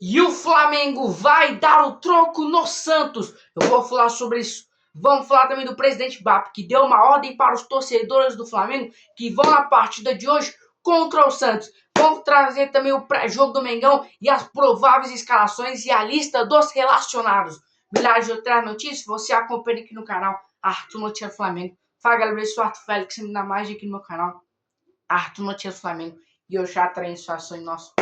E o Flamengo vai dar o troco no Santos. Eu vou falar sobre isso. Vamos falar também do presidente BAP, que deu uma ordem para os torcedores do Flamengo que vão na partida de hoje contra o Santos. Vamos trazer também o pré-jogo do Mengão e as prováveis escalações e a lista dos relacionados. Milhares de outras notícias, você acompanha aqui no canal Arthur Notícias Flamengo. Fala galera, eu sou o Arthur Félix, ainda mais aqui no meu canal Arthur Notícias Flamengo. E eu já trago informações nosso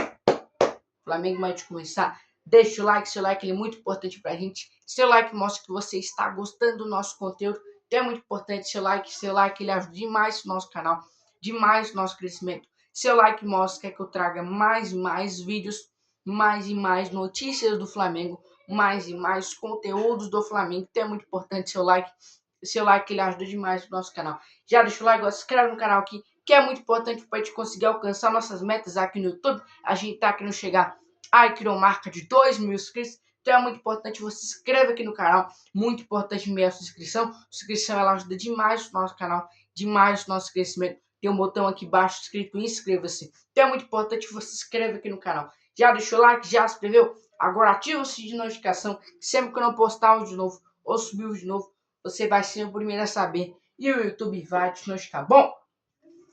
Flamengo. Antes de começar, deixa o like, seu like é muito importante pra gente. Seu like mostra que você está gostando do nosso conteúdo, então é muito importante seu like ele ajuda demais o nosso canal, demais o nosso crescimento. Seu like mostra que eu traga mais e mais vídeos, mais e mais notícias do Flamengo, mais e mais conteúdos do Flamengo, então é muito importante seu like ele ajuda demais o nosso canal. Já deixa o like, se inscreve no canal aqui, que é muito importante para a gente conseguir alcançar nossas metas aqui no YouTube. A gente tá querendo chegar a criar marca de 2.000 inscritos. Então é muito importante você se inscreva aqui no canal. Muito importante mesmo a sua inscrição. A inscrição ela ajuda demais o nosso canal, demais o nosso crescimento. Tem um botão aqui embaixo escrito inscreva-se. Então é muito importante você se inscreva aqui no canal. Já deixou o like? Já se inscreveu? Agora ativa o sininho de notificação. Sempre que eu não postar um de novo ou subir um de novo, você vai ser o primeiro a saber. E o YouTube vai te notificar. Bom,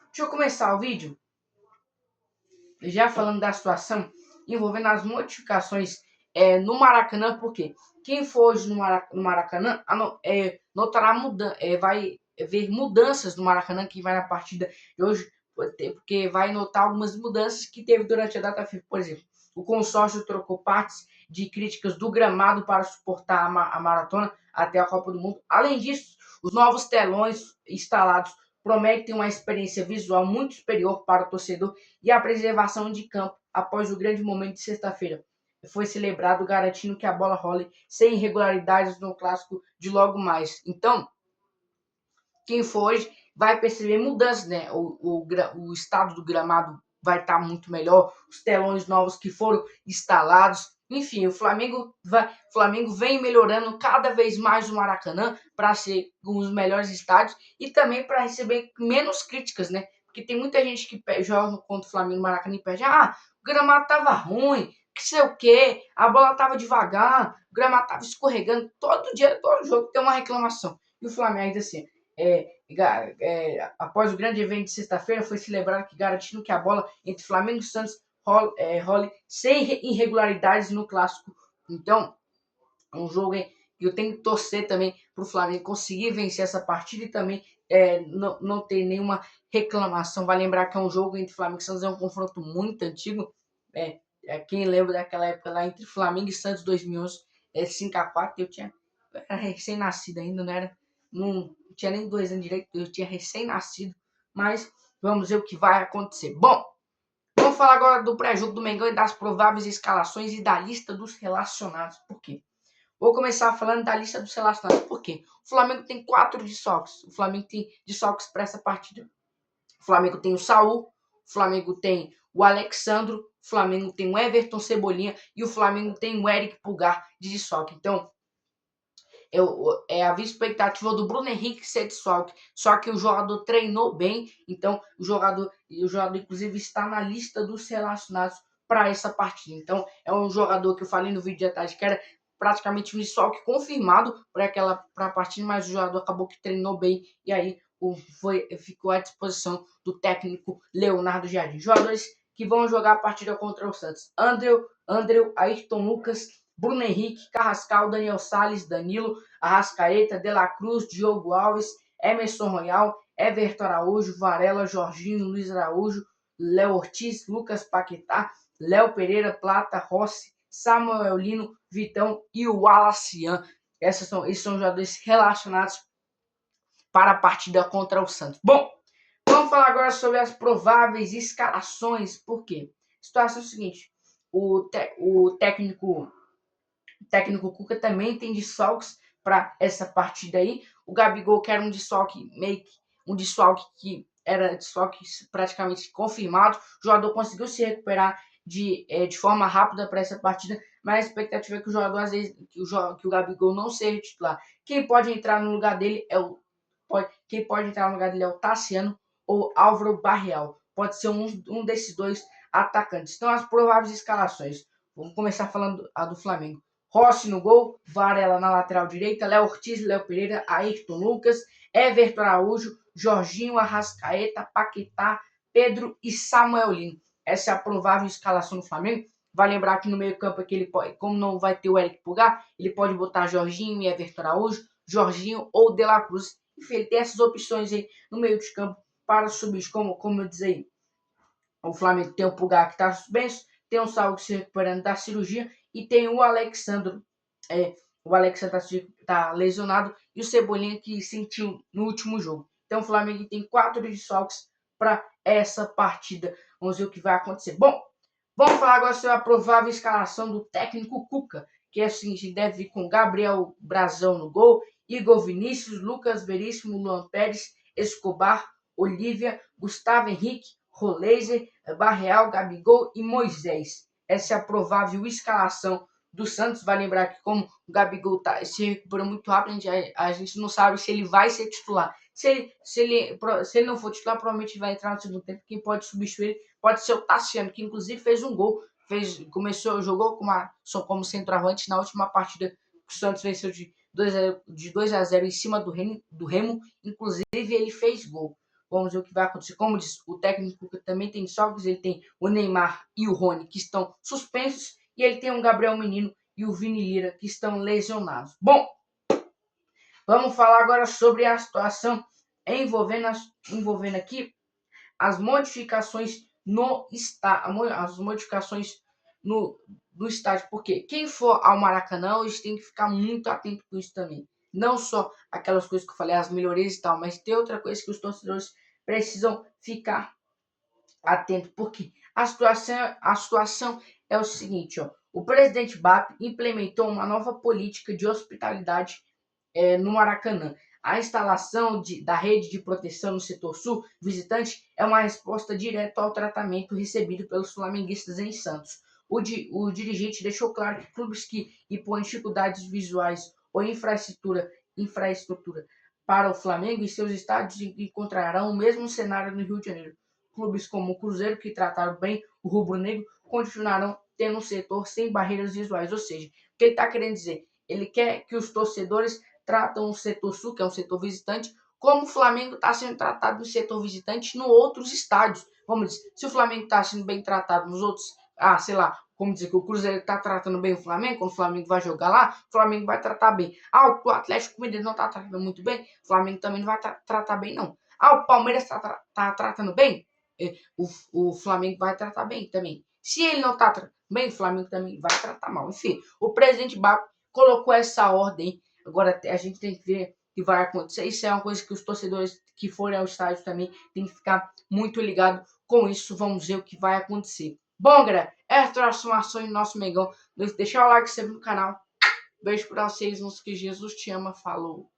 deixa eu começar o vídeo já falando da situação envolvendo as modificações no Maracanã, porque quem for hoje no Maracanã notará vai ver mudanças no Maracanã, quem vai na partida de hoje, porque vai notar algumas mudanças que teve durante a data FIFA. Por exemplo, o consórcio trocou partes de críticas do gramado para suportar a maratona até a Copa do Mundo. Além disso, os novos telões instalados prometem uma experiência visual muito superior para o torcedor e a preservação de campo após o grande momento de sexta-feira. Foi celebrado garantindo que a bola role sem irregularidades no clássico de logo mais. Então, quem for hoje vai perceber mudanças, né? O estado do gramado vai estar muito melhor, os telões novos que foram instalados. Enfim, o Flamengo vem melhorando cada vez mais o Maracanã para ser um dos melhores estádios e também para receber menos críticas, né? Porque tem muita gente que joga contra o Flamengo no Maracanã e pede: o gramado estava ruim, que sei o quê, a bola estava devagar, o gramado estava escorregando. Todo dia, todo jogo tem uma reclamação. E o Flamengo ainda assim, após o grande evento de sexta-feira, foi celebrado que garantindo que a bola entre Flamengo e Santos role sem irregularidades no clássico. Então, é um jogo que eu tenho que torcer também para o Flamengo conseguir vencer essa partida e também não ter nenhuma reclamação. Vai lembrar que é um jogo entre Flamengo e Santos, é um confronto muito antigo. Quem lembra daquela época lá entre Flamengo e Santos 2011, 5-4, eu era recém-nascido ainda, não tinha nem 2 anos direito, eu tinha recém-nascido, mas vamos ver o que vai acontecer. Bom, vamos falar agora do pré-jogo do Mengão e das prováveis escalações e da lista dos relacionados. Por quê? Vou começar falando da lista dos relacionados. Por quê? O Flamengo tem 4 desfalques. O Flamengo tem desfalques para essa partida. O Flamengo tem o Saul, o Flamengo tem o Alexandro, o Flamengo tem o Everton Cebolinha e o Flamengo tem o Eric Pulgar de desfalque. Então, havia expectativa do Bruno Henrique ser desfalque, só que o jogador treinou bem, então o jogador inclusive está na lista dos relacionados para essa partida. Então é um jogador que eu falei no vídeo de tarde que era praticamente um desfalque confirmado para a partida, mas o jogador acabou que treinou bem e aí ficou à disposição do técnico Leonardo Jardim. Jogadores que vão jogar a partida contra o Santos: Andreu, Ayrton Lucas, Bruno Henrique, Carrascal, Daniel Salles, Danilo, Arrascaeta, De La Cruz, Diogo Alves, Emerson Royal, Everton Araújo, Varela, Jorginho, Luiz Araújo, Léo Ortiz, Lucas Paquetá, Léo Pereira, Plata, Rossi, Samuel Lino, Vitão e o Wallacian. Esses são jogadores relacionados para a partida contra o Santos. Bom, vamos falar agora sobre as prováveis escalações. Por quê? A situação é a seguinte: o técnico Cuca também tem desfalques para essa partida aí. O Gabigol, que era um desfalque que era desfalque praticamente confirmado. O jogador conseguiu se recuperar de forma rápida para essa partida, mas a expectativa é que o jogador, às vezes, que o Gabigol não seja titular. Quem pode entrar no lugar dele é o Tassiano ou Álvaro Barreal. Pode ser um desses dois atacantes. Então, as prováveis escalações: Vamos começar falando a do Flamengo. Rossi no gol, Varela na lateral direita, Léo Ortiz, Léo Pereira, Ayrton Lucas, Everton Araújo, Jorginho, Arrascaeta, Paquetá, Pedro e Samuel Lino. Essa é a provável escalação do Flamengo. Vai lembrar que no meio-campo aqui ele pode, como não vai ter o Eric Pulgar, ele pode botar Jorginho e Everton Araújo, Jorginho ou De La Cruz. Enfim, ele tem essas opções aí no meio de campo para subir, como eu disse aí. O Flamengo tem o Pulgar que está suspenso, tem o Saúl se recuperando da cirurgia e tem o Alexandre. O Alexandre está lesionado e o Cebolinha que sentiu no último jogo. Então o Flamengo tem 4 desfalques para essa partida. Vamos ver o que vai acontecer. Bom, vamos falar agora sobre a provável escalação do técnico Cuca, que é o seguinte: deve vir com Gabriel Brazão no gol, Igor Vinícius, Lucas Veríssimo, Luan Pérez, Escobar, Olívia, Gustavo Henrique, Roleiser, Barreal, Gabigol e Moisés. Essa é a provável escalação do Santos. Vai lembrar que como o Gabigol se recuperou muito rápido, a gente não sabe se ele vai ser titular. Se ele não for titular, provavelmente vai entrar no segundo tempo. Quem pode substituir ele pode ser o Tassiano, que inclusive fez um gol. Jogou como centroavante na última partida que o Santos venceu de 2-0 em cima do Remo. Inclusive, ele fez gol. Vamos ver o que vai acontecer. Como diz o técnico, que também tem desfalques, ele tem o Neymar e o Rony, que estão suspensos, e ele tem o Gabriel Menino e o Vini Lira, que estão lesionados. Bom, vamos falar agora sobre a situação envolvendo aqui as modificações no estádio, porque quem for ao Maracanã hoje tem que ficar muito atento com isso também. Não só aquelas coisas que eu falei, as melhorias e tal, mas tem outra coisa que os torcedores precisam ficar atentos, porque a situação é o seguinte, ó. O presidente BAP implementou uma nova política de hospitalidade no Maracanã. A instalação da rede de proteção no setor sul visitante é uma resposta direta ao tratamento recebido pelos flamenguistas em Santos. O dirigente deixou claro que clubes que impõem dificuldades visuais ou infraestrutura para o Flamengo e seus estádios encontrarão o mesmo cenário no Rio de Janeiro. Clubes como o Cruzeiro, que trataram bem o rubro-negro, continuarão tendo um setor sem barreiras visuais. Ou seja, o que ele está querendo dizer? Ele quer que os torcedores tratam o setor sul, que é um setor visitante, como o Flamengo está sendo tratado no setor visitante nos outros estádios. Vamos dizer, se o Flamengo está sendo bem tratado nos outros, sei lá, como dizer que o Cruzeiro está tratando bem o Flamengo, quando o Flamengo vai jogar lá, o Flamengo vai tratar bem. O Atlético Mineiro não está tratando muito bem, o Flamengo também não vai tratar bem, não. O Palmeiras está tratando bem, o Flamengo vai tratar bem também. Se ele não está tratando bem, o Flamengo também vai tratar mal. Enfim, o presidente Baco colocou essa ordem. Agora a gente tem que ver o que vai acontecer. Isso é uma coisa que os torcedores que forem ao estádio também tem que ficar muito ligado com isso. Vamos ver o que vai acontecer. Bom, galera, essa é a transformação em nosso Mengão. Deixa o like sempre no canal. Beijo pra vocês, que Jesus te ama. Falou.